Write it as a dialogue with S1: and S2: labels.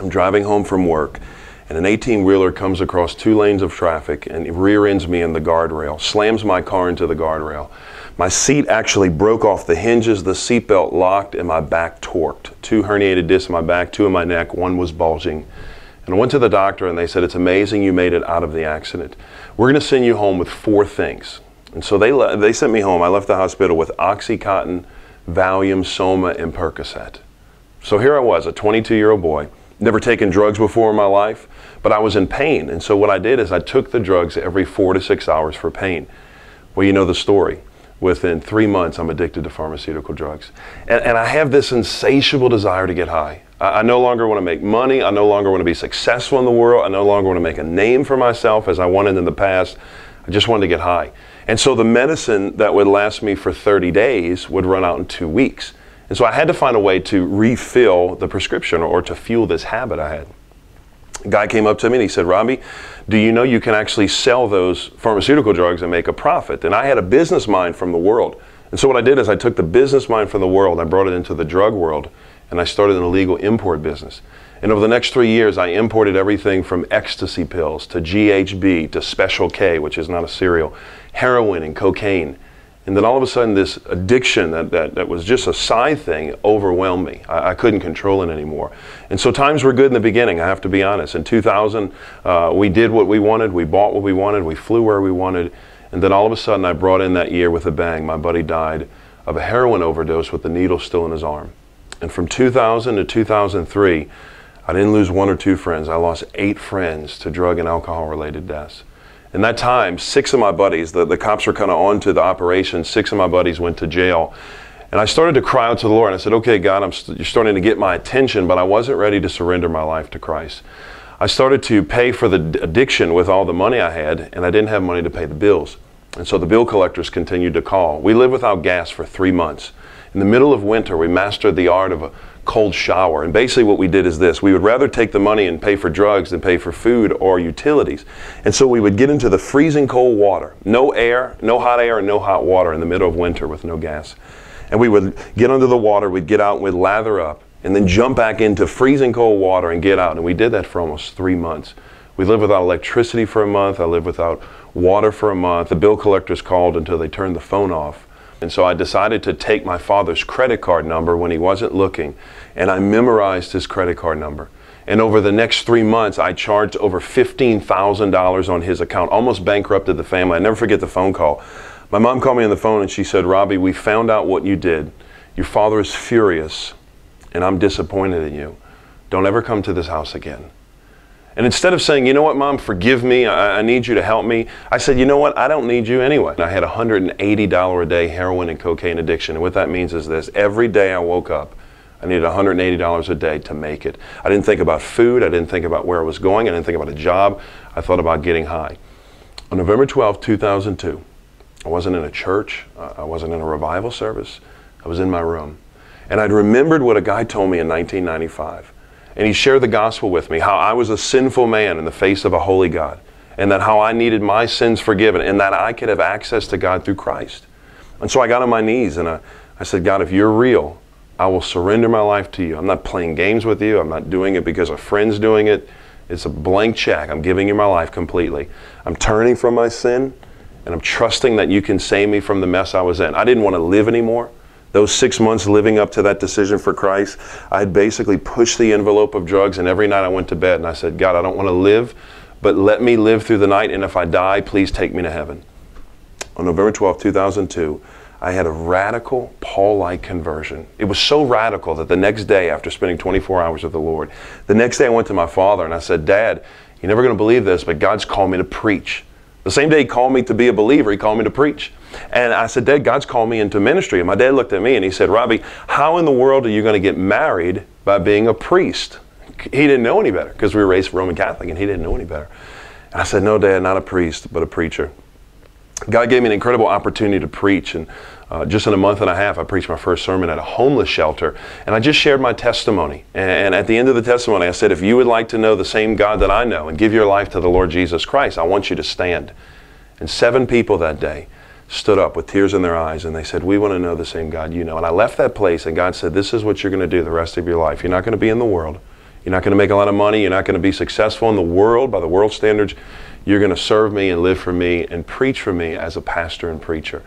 S1: I'm driving home from work, and an 18-wheeler comes across 2 lanes of traffic and rear ends me in the guardrail, slams my car into the guardrail. My seat actually broke off the hinges, the seatbelt locked, and my back torqued. 2 herniated discs in my back, 2 in my neck, 1 was bulging. And I went to the doctor and they said, it's amazing you made it out of the accident. We're going to send you home with 4 things. And so they sent me home. I left the hospital with Oxycontin, Valium, Soma, and Percocet. So here I was, a 22-year-old boy, never taken drugs before in my life, but I was in pain. And so what I did is I took the drugs every 4 to 6 hours for pain. Well, you know the story. Within 3 months, I'm addicted to pharmaceutical drugs. And I have this insatiable desire to get high. I no longer want to make money. I no longer want to be successful in the world. I no longer want to make a name for myself as I wanted in the past. I just wanted to get high. And so the medicine that would last me for 30 days would run out in 2 weeks. And so I had to find a way to refill the prescription or to fuel this habit I had. A guy came up to me and he said, Robby, do you know you can actually sell those pharmaceutical drugs and make a profit? And I had a business mind from the world. And so what I did is I took the business mind from the world, I brought it into the drug world, and I started an illegal import business. And over the next 3 years, I imported everything from ecstasy pills to GHB to Special K, which is not a cereal, heroin and cocaine. And then all of a sudden, this addiction that was just a side thing overwhelmed me. I couldn't control it anymore. And so times were good in the beginning, I have to be honest. In 2000, we did what we wanted, we bought what we wanted, we flew where we wanted. And then all of a sudden, I brought in that year with a bang. My buddy died of a heroin overdose with the needle still in his arm. And from 2000 to 2003, I didn't lose 1 or 2 friends. I lost 8 friends to drug and alcohol-related deaths. In that time, 6 of my buddies, the cops were kind of onto the operation, 6 of my buddies went to jail. And I started to cry out to the Lord. I said, okay, God, you're starting to get my attention, but I wasn't ready to surrender my life to Christ. I started to pay for the addiction with all the money I had, and I didn't have money to pay the bills. And so the bill collectors continued to call. We lived without gas for 3 months. In the middle of winter, we mastered the art of a cold shower. And basically what we did is this. We would rather take the money and pay for drugs than pay for food or utilities. And so we would get into the freezing cold water. No air, no hot air, and no hot water in the middle of winter with no gas. And we would get under the water, we'd get out, and we'd lather up, and then jump back into freezing cold water and get out. And we did that for almost 3 months. We lived without electricity for a month. I lived without water for a month. The bill collectors called until they turned the phone off. And so I decided to take my father's credit card number when he wasn't looking, and I memorized his credit card number. And over the next 3 months, I charged over $15,000 on his account, almost bankrupted the family. I never forget the phone call. My mom called me on the phone and she said, Robby, we found out what you did. Your father is furious, and I'm disappointed in you. Don't ever come to this house again. And instead of saying, you know what, Mom, forgive me, I need you to help me, I said, you know what, I don't need you anyway. I had a $180 a day heroin and cocaine addiction. And what that means is this. Every day I woke up, I needed $180 a day to make it. I didn't think about food. I didn't think about where I was going. I didn't think about a job. I thought about getting high. On November 12, 2002, I wasn't in a church. I wasn't in a revival service. I was in my room. And I'd remembered what a guy told me in 1995. And he shared the gospel with me, how I was a sinful man in the face of a holy God, and that how I needed my sins forgiven, and that I could have access to God through Christ. And so I got on my knees and I said, God, if you're real, I will surrender my life to you. I'm not playing games with you. I'm not doing it because a friend's doing it. It's a blank check. I'm giving you my life completely. I'm turning from my sin, and I'm trusting that you can save me from the mess I was in. I didn't want to live anymore. Those 6 months living up to that decision for Christ, I had basically pushed the envelope of drugs, and every night I went to bed and I said, God, I don't want to live, but let me live through the night, and if I die, please take me to heaven. On November 12, 2002, I had a radical Paul-like conversion. It was so radical that the next day, after spending 24 hours with the Lord, the next day I went to my father and I said, Dad, you're never going to believe this, but God's called me to preach. The same day he called me to be a believer, he called me to preach. And I said, Dad, God's called me into ministry. And my dad looked at me and he said, Robby, how in the world are you going to get married by being a priest? He didn't know any better because we were raised Roman Catholic and he didn't know any better. And I said, no, Dad, not a priest, but a preacher. God gave me an incredible opportunity to preach, and just in a month and a half I preached my first sermon at a homeless shelter, and I just shared my testimony. And at the end of the testimony I said, if you would like to know the same God that I know and give your life to the Lord Jesus Christ, I want you to stand. And 7 people that day stood up with tears in their eyes and they said, we want to know the same God you know. And I left that place and God said, this is what you're going to do the rest of your life. You're not going to be in the world. You're not going to make a lot of money. You're not going to be successful in the world by the world standards. You're going to serve me and live for me and preach for me as a pastor and preacher.